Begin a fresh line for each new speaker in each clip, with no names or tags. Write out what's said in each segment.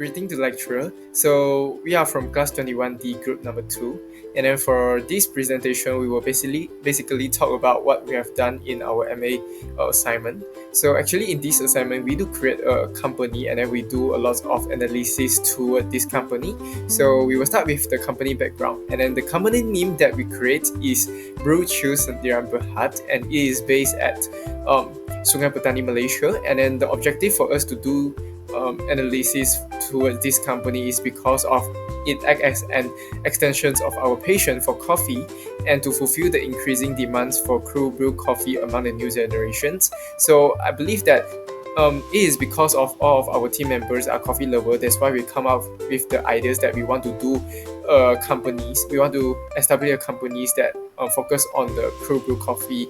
greeting to lecturer. So we are from class 21D group number 2. And then for this presentation, we will basically talk about what we have done in our MA assignment. So actually in this assignment, we do create a company and then we do a lot of analysis toward this company. So we will start with the company background. And then the company name that we create is Brew Chill Sdn Bhd, and it is based at Sungai Petani, Malaysia. And then the objective for us to do analysis towards this company is because of it acts as an extension of our passion for coffee and to fulfill the increasing demands for cold brew coffee among the new generations. So I believe that it is because of all of our team members are coffee lovers. That's why we come up with the ideas that we want to do companies. We want to establish companies that focus on the cold brew coffee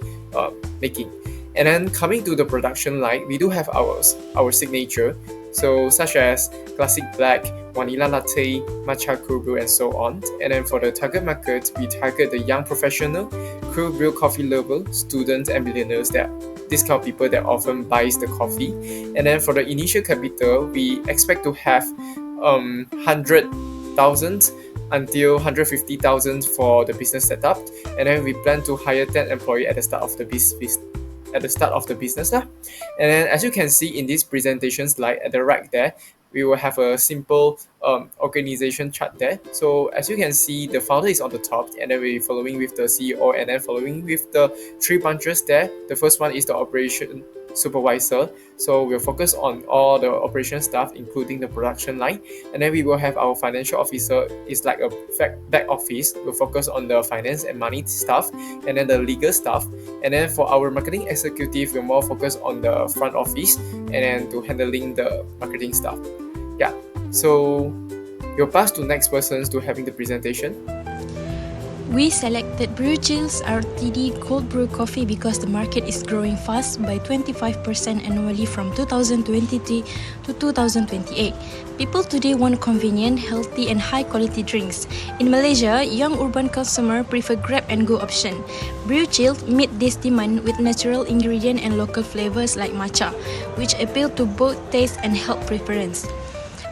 making. And then coming to the production line, we do have our signature, so such as classic black, vanilla latte, matcha cold brew, and so on. And then for the target market, we target the young professional, cold brew coffee lover, students, and millionaires. That these kind of people that often buys the coffee. And then for the initial capital, we expect to have 100,000 until 150,000 for the business setup, and then we plan to hire 10 employees at the start of the business. And then as you can see in this presentation slide at the right there, we will have a simple organization chart there. So as you can see, the founder is on the top, and then we're following with the CEO, and then following with the 3 branches there. The first one is the operation supervisor. So we'll focus on all the operation stuff, including the production line. And then we will have our financial officer, is like a back office. We'll focus on the finance and money stuff, and then the legal stuff. And then for our marketing executive, we're more focused on the front office and then to handling the marketing stuff. Yeah, so we'll pass to next persons to having the presentation.
We selected Brew Chill's RTD cold brew coffee because the market is growing fast by 25% annually from 2023 to 2028. People today want convenient, healthy and high quality drinks. In Malaysia, young urban consumers prefer grab and go option. Brew Chill meet this demand with natural ingredients and local flavors like matcha, which appeal to both taste and health preference.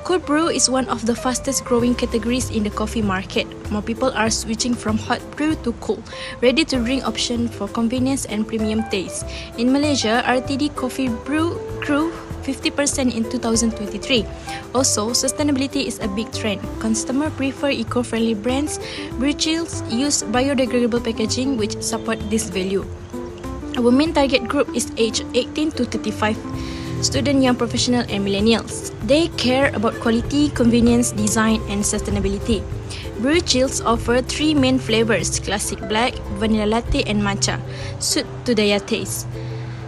Cold brew is one of the fastest growing categories in the coffee market. More people are switching from hot brew to cool, ready to drink option for convenience and premium taste. In Malaysia, RTD coffee brew grew 50% in 2023. Also, sustainability is a big trend. Consumers prefer eco-friendly brands. Brew Chills use biodegradable packaging which support this value. Our main target group is age 18 to 35. Student, young professional and millennials. They care about quality, convenience, design and sustainability. Brew Chills offer 3 main flavors: classic black, vanilla latte and matcha, suit to their taste.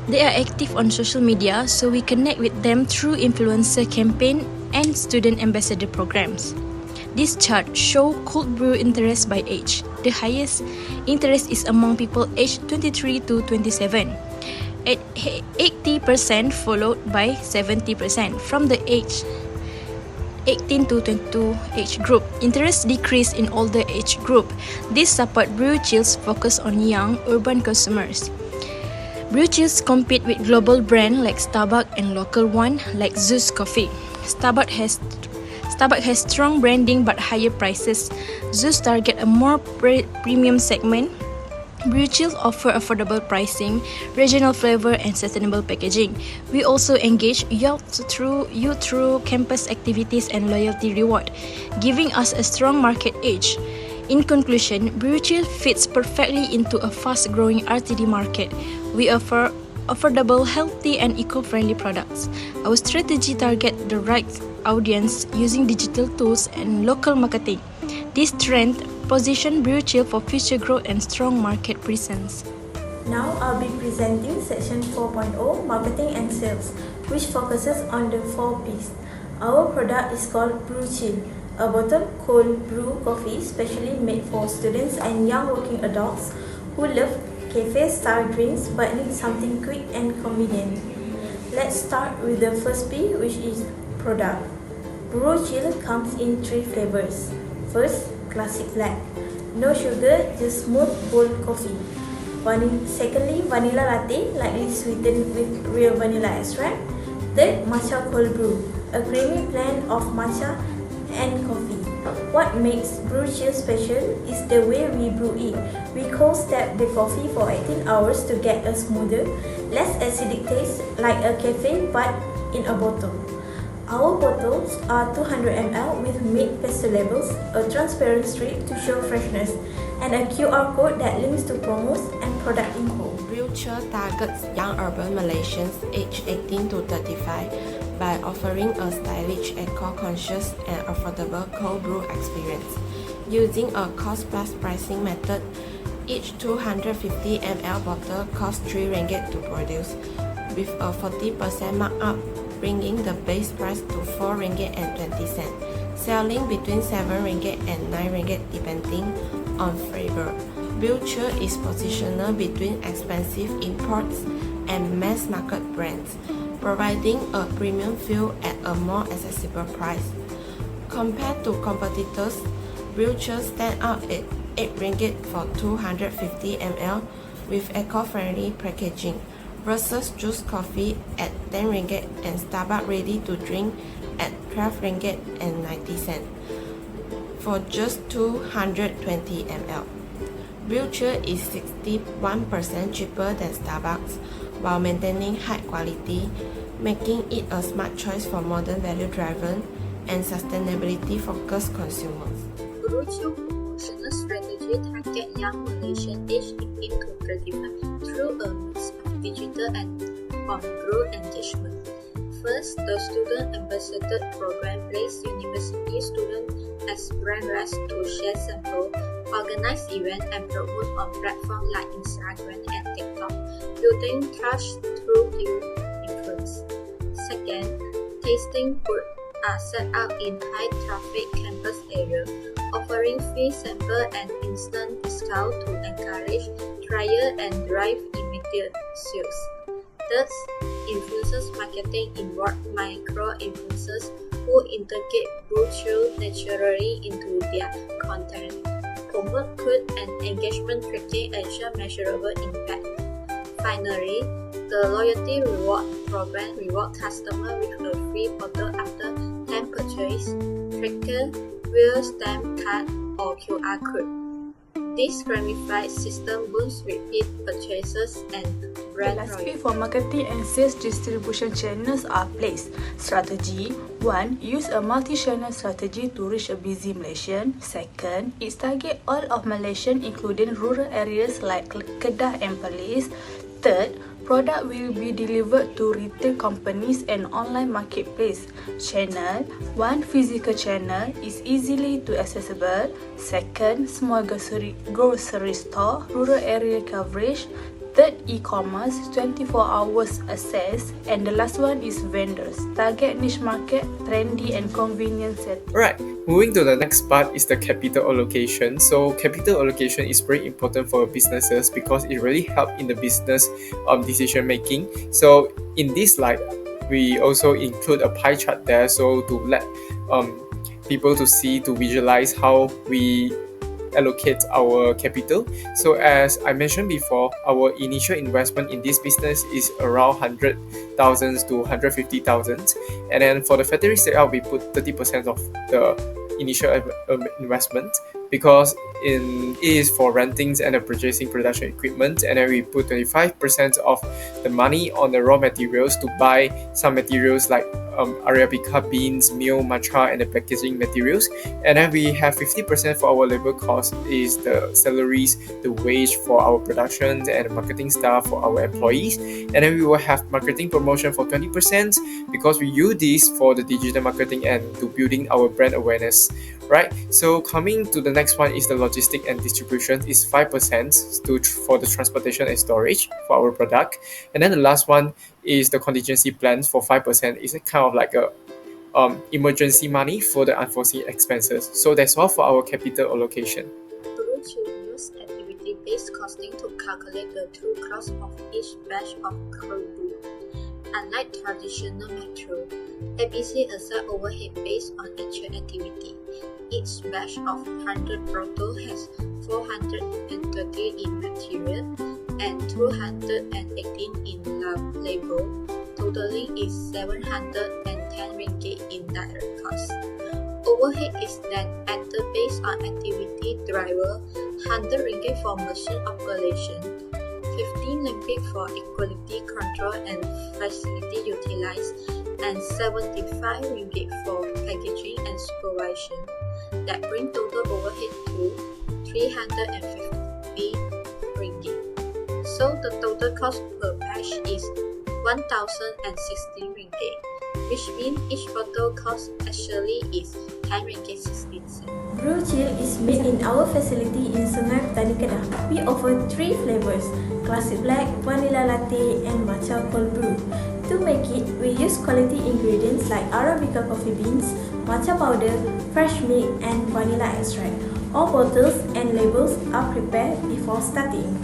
They are active on social media, so we connect with them through influencer campaign and student ambassador programs. This chart shows cold brew interest by age. The highest interest is among people aged 23 to 27. At 80% followed by 70% from the age 18 to 22 age group. Interest decreased in older age group. This support Brew Chill's focus on young urban consumers. Brew Chills compete with global brands like Starbucks and local one like Zeus Coffee. Starbucks has strong branding but higher prices. Zeus target a more premium segment. Brew Chill offer affordable pricing, regional flavor, and sustainable packaging. We also engage youth through campus activities and loyalty reward, giving us a strong market edge. In conclusion, Brew Chill fits perfectly into a fast-growing RTD market. We offer affordable, healthy, and eco-friendly products. Our strategy targets the right audience using digital tools and local marketing. This trend position Brew Chill for future growth and strong market presence.
Now I'll be presenting section 4.0 Marketing and Sales, which focuses on the 4 P's. Our product is called Brew Chill, a bottled cold brew coffee specially made for students and young working adults who love cafe-style drinks but need something quick and convenient. Let's start with the first P, which is product. Brew Chill comes in 3 flavors. First, classic black. No sugar, just smooth, bold coffee. Secondly, vanilla latte, lightly sweetened with real vanilla extract. Third, matcha cold brew. a creamy blend of matcha and coffee. What makes Brew Chill special is the way we brew it. We cold step the coffee for 18 hours to get a smoother, less acidic taste like a cafe but in a bottle. Our bottles are 200 ml with made pastel labels, a transparent strip to show freshness, and a QR code that links to promos and product info.
Brew Chill targets young urban Malaysians aged 18 to 35 by offering a stylish, eco-conscious and affordable cold brew experience. Using a cost-plus pricing method, each 250 ml bottle costs 3 ringgit to produce, with a 40% markup, bringing the base price to 4 ringgit and 20 cents, selling between 7 ringgit and 9 ringgit depending on flavor. Brew Chill is positioned between expensive imports and mass market brands, providing a premium feel at a more accessible price. Compared to competitors, Brew Chill stand out at 8 ringgit for 250 ml with eco-friendly packaging versus Juice Coffee at 10 ringgit and Starbucks Ready to Drink at 12 ringgit and 90 cents for just 220 ml. Brew Chill is 61% cheaper than Starbucks while maintaining high quality, making it a smart choice for modern value-driven and sustainability-focused consumers.
Brew Chill promotional strategy target young Malaysian aged 18 to 35 through a mix of digital and on-brew engagement. First, the Student Ambassador Program places university students as brand reps to share samples, organize events, and promote on platforms like Instagram and TikTok, building trust through influence. Second, tasting booths are set up in high-traffic campus areas, offering free sample and instant discount to encourage trial and drive immediate sales. Third, influencers marketing involve micro-influencers who integrate Brew Chill naturally into their content, promote good and engagement tracking ensure measurable impact. Finally, the loyalty reward program rewards customers with a free bottle after 10 purchase, tracker, real stamp card, or QR code. This gamified system boosts repeat purchases and brand
Philosophy
loyalty.
for marketing and sales distribution channels are placed. Strategy 1. Use a multi-channel strategy to reach a busy Malaysian. Second, it target all of Malaysian including rural areas like Kedah and Perlis. Third, product will be delivered to retail companies and online marketplace. Channel 1. Physical channel is easily to accessible. Second, small grocery store, rural area coverage. Third, e-commerce, 24 hours access. And the last one is vendors, target niche market, trendy and convenient set.
Alright, moving to the next part is the capital allocation. So capital allocation is very important for businesses because it really helps in the business decision making. So in this slide, we also include a pie chart there, so to let people to see, to visualize how we allocate our capital. So as I mentioned before, our initial investment in this business is around 100,000 to 150,000, and then for the factory setup we put 30% of the initial investment because it is for rentings and purchasing production equipment, and then we put 25% of the money on the raw materials to buy some materials like Arabica beans, meal, matcha, and the packaging materials. And then we have 50% for our labor cost is the salaries, the wage for our production and marketing staff for our employees. And then we will have marketing promotion for 20% because we use this for the digital marketing and to building our brand awareness. Right, so coming to the next one is the logistic and distribution is 5% for the transportation and storage for our product, and then the last one is the contingency plans for 5%. Is a kind of like a emergency money for the unforeseen expenses. So that's all for our capital allocation.
Brew Chill use activity-based costing to calculate the true cost of each batch of cold brew. Unlike traditional metro, ABC assigns overhead based on actual activity. Each batch of 100 proto has 430 in material and 218 in label to totaling is 710 ringgit in direct cost. Overhead is then added based on activity driver, 100 ringgit for machine operation, 15 ringgit for equality control and facility utilized, and 75 ringgit for packaging and supervision. That brings total overhead to 350 ringgit. So the total cost per batch is 1,016 ringgit, which means each bottle cost actually is 10 ringgit 16 cents.
Brew Chill is made in our facility in Sungai Petani Kedah. We offer 3 flavors: Classic Black, Vanilla Latte, and Matcha Cold Brew. To make it, we use quality ingredients like Arabica coffee beans, matcha powder, fresh milk, and vanilla extract. All bottles and labels are prepared before starting.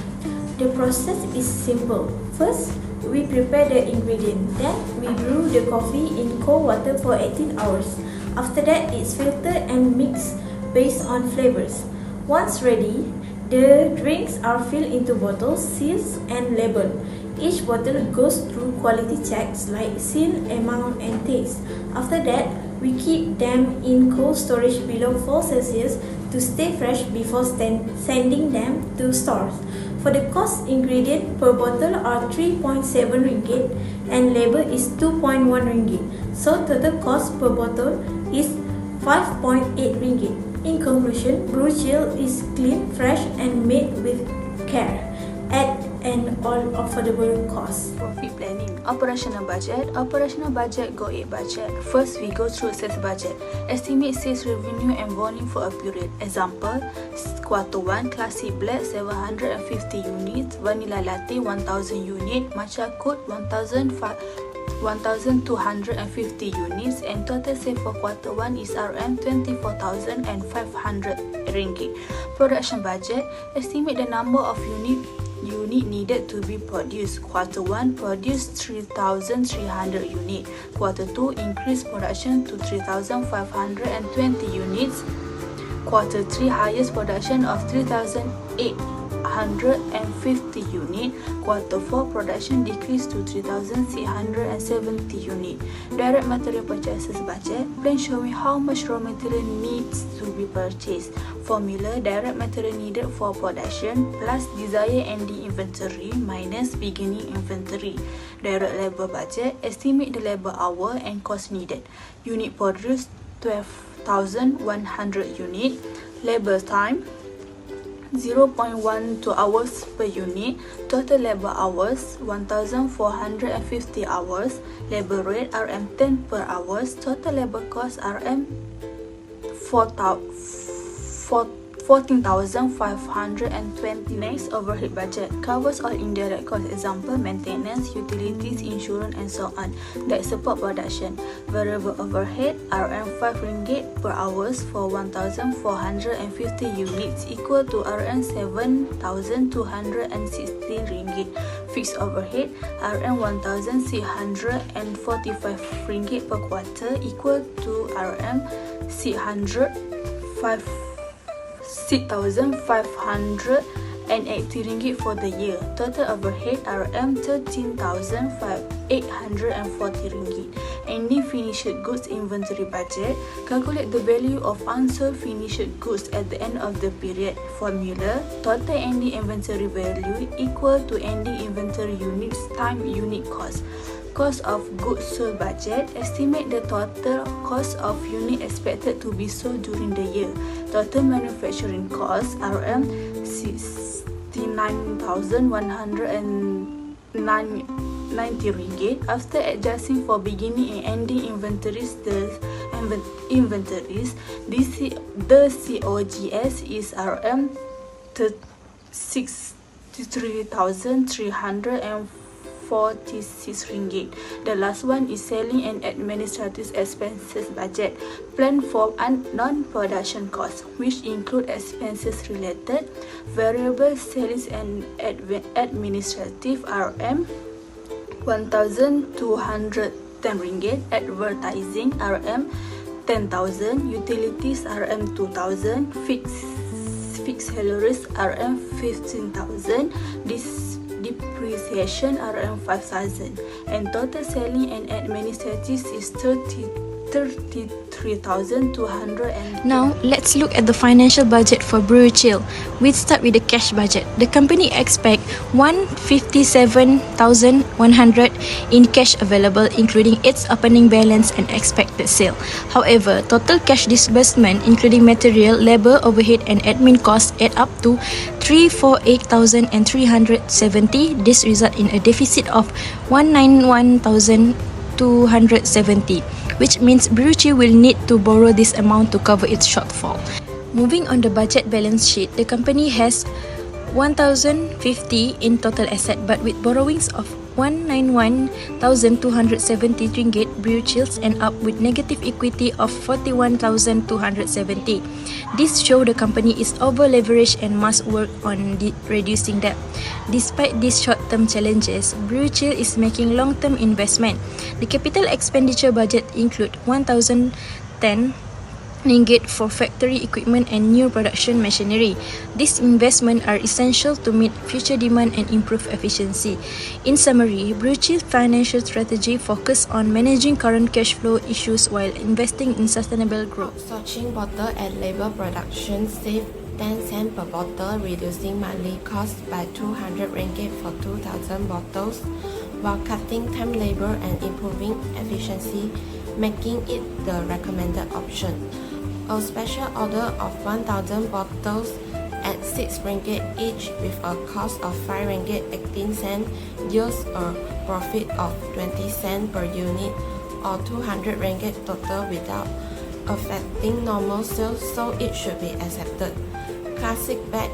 The process is simple. First, we prepare the ingredient. Then, we brew the coffee in cold water for 18 hours. After that, it's filtered and mixed based on flavors. Once ready, the drinks are filled into bottles, sealed, and labeled. Each bottle goes through quality checks like seal, amount, and taste. After that, we keep them in cold storage below 4 Celsius to stay fresh before sending them to stores. For the cost, ingredient per bottle are 3.7 ringgit and labor is 2.1 ringgit. So total cost per bottle is 5.8 ringgit. In conclusion, Brew Chill is clean, fresh, and made with care at an all affordable cost.
Profit planning. Operational budget. Operational budget go 8 budget. First, we go through sales budget. Estimate sales revenue and volume for a period. Example, quarter 1, Classic Black 750 units, Vanilla Latte 1000 units, Matcha Cold 1,250 units, and total sale for quarter 1 is RM 24,500 ringgit. Production budget. Estimate the number of unit needed to be produced. Quarter 1 produced 3,300 units. Quarter 2 increased production to 3,520 units. Quarter 3 highest production of 3,850 units. Quarter 4 production decreased to 3,670 units. Direct material purchases budget. Plan showing how much raw material needs to be purchased. Formula: direct material needed for production plus desired ending inventory minus beginning inventory. Direct labor budget. Estimate the labor hour and cost needed. Unit produced 12,100 unit. Labor time 0.12 hours per unit. Total labor hours 1,450 hours. Labor rate RM10 per hours. Total labor cost RM 14,520. Next, overhead budget covers all indirect costs. Example, maintenance, utilities, insurance, and so on that support production. Variable overhead RM 5 ringgit per hours for 1,450 units equal to RM 7,260 ringgit. Fixed overhead RM 1,645 ringgit per quarter equal to RM 6,580 ringgit for the year. Total overhead RM 13,840 ringgit. Ending finished goods inventory budget. Calculate the value of unsold finished goods at the end of the period. Formula: total ending inventory value equal to ending inventory units times unit cost. Cost of goods sold budget. Estimate the total cost of unit expected to be sold during the year. Total manufacturing cost RM 69,190 ringgit. After adjusting for beginning and ending inventories, the COGS is RM 63,346 ringgit. The last one is selling and administrative expenses budget. Plan for non-production costs, which include expenses related, variable sales and administrative RM 1,210 ringgit, advertising RM 10,000, utilities RM 2,000, fixed salaries RM 15,000, depreciation depreciation around 5,000 and total selling and administrative is 33,200.
Now, let's look at the financial budget for Brew Chill. We start with the cash budget. The company expects 157,100 in cash available, including its opening balance and expected sale. However, total cash disbursement, including material, labor, overhead, and admin costs, add up to 348,370. This results in a deficit of 191,270, which means Brew Chill will need to borrow this amount to cover its shortfall. Moving on the budget balance sheet, the company has 1,050 in total asset, but with borrowings of 191,270 ringgit, Brew Chills end up with negative equity of 41,270. This shows the company is over-leveraged and must work on reducing debt. Despite these short-term challenges, Brew Chill is making long-term investment. The capital expenditure budget includes 1,010 ringgit for factory equipment and new production machinery. These investments are essential to meet future demand and improve efficiency. In summary, Brew Chill financial strategy focuses on managing current cash flow issues while investing in sustainable growth.
Outsourcing bottle and label production save 10 cents per bottle, reducing monthly costs by 200 ringgit for 2,000 bottles, while cutting time labor and improving efficiency, making it the recommended option. A special order of 1,000 bottles at 6 ringgit each with a cost of 5 ringgit 18 cents yields a profit of 20 cents per unit or 200 ringgit total without affecting normal sales, so it should be accepted. Classic bag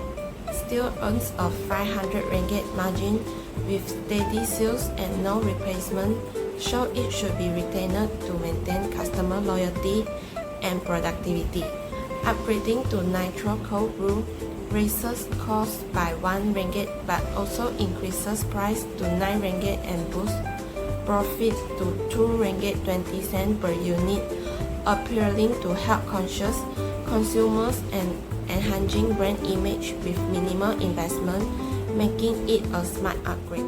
still earns a 500 ringgit margin with steady sales and no replacement, so it should be retained to maintain customer loyalty and productivity. Upgrading to nitro cold brew raises cost by 1 ringgit but also increases price to 9 ringgit and boosts profit to 2 ringgit 20 cents per unit, appealing to health conscious consumers and enhancing brand image with minimal investment, making it a smart upgrade.